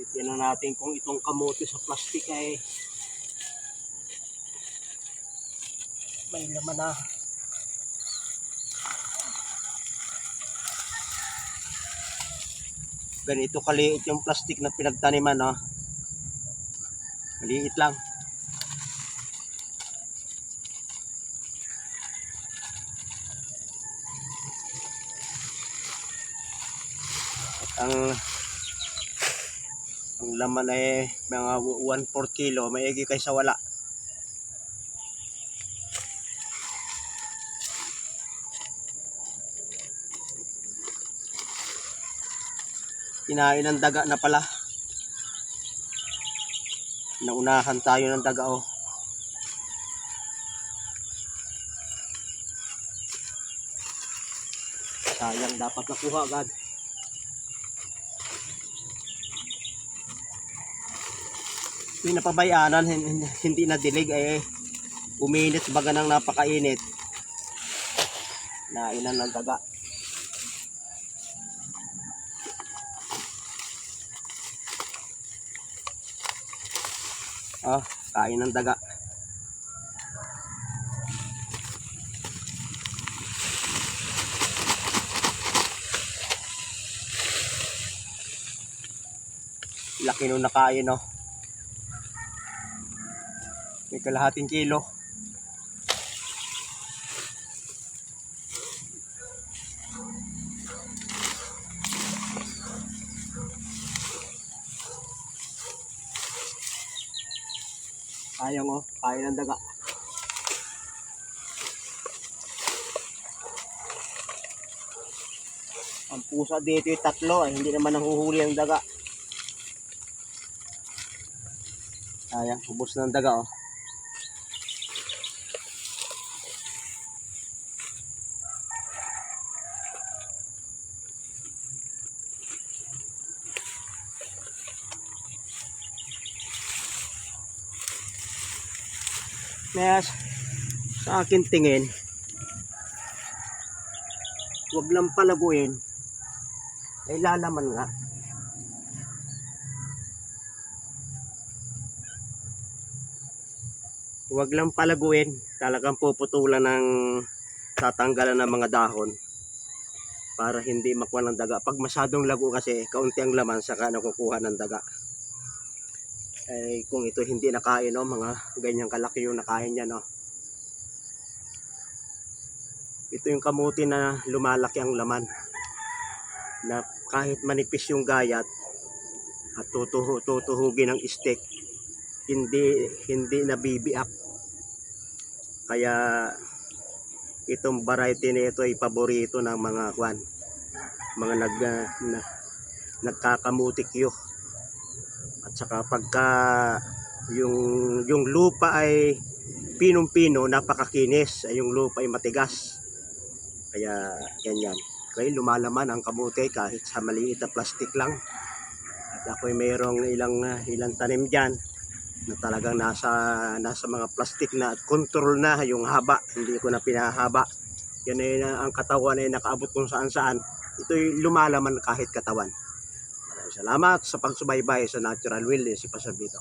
Titignan natin kung itong kamote sa plastic ay may laman na. Ganito kaliit yung plastic na pinagtaniman, no? Maliit lang. At ang laman ay mga 1/4 kilo, maigi kaysa wala. Kinain ng daga na pala. Naunahan tayo ng daga, oh. Sayang, dapat nakuha agad. Pinapabayaanan, hindi na dilig, eh uminit baga ng napakainit. Nainan ng daga. Oh, kain ng daga. Laki nung nakain, no? May kalahating kilo. Sayang, oh, kain ng daga. Ang pusa dito yung tatlo, hindi naman nahuhuli ang daga. Sayang, ubos ng daga, oh. Kaya sa akin tingin, huwag lang palaguin, ay lalaman nga. Huwag lang palaguin, talagang puputulan ng tatanggalan ng mga dahon para hindi makuha ng daga. Pag masyadong lago kasi, kaunti ang laman, saka nakukuha ng daga. Eh, kung ito hindi nakain, no, mga ganyang kalaki yung nakain niya, no. Ito yung kamuti na lumalaki ang laman, na kahit manipis yung gayat at tutuhugin ng stick, hindi nabibiak. Kaya itong variety na ito ay paborito ng mga mga nagkakamutikyo. At saka pagka yung lupa ay pinong-pino, napakakinis, ay yung lupa ay matigas. Kaya ganyan. Kaya lumalaman ang kamote kahit sa maliit na plastic lang. At ako'y mayroong ilang tanim diyan na talagang nasa mga plastic na at control na yung haba. Hindi ko na pinahaba. Yan ay ang katawan ay nakaabot kung saan-saan. Ito'y lumalaman kahit katawan. Salamat sa pagsubaybay sa Natural Wilderness si Pastor Vito.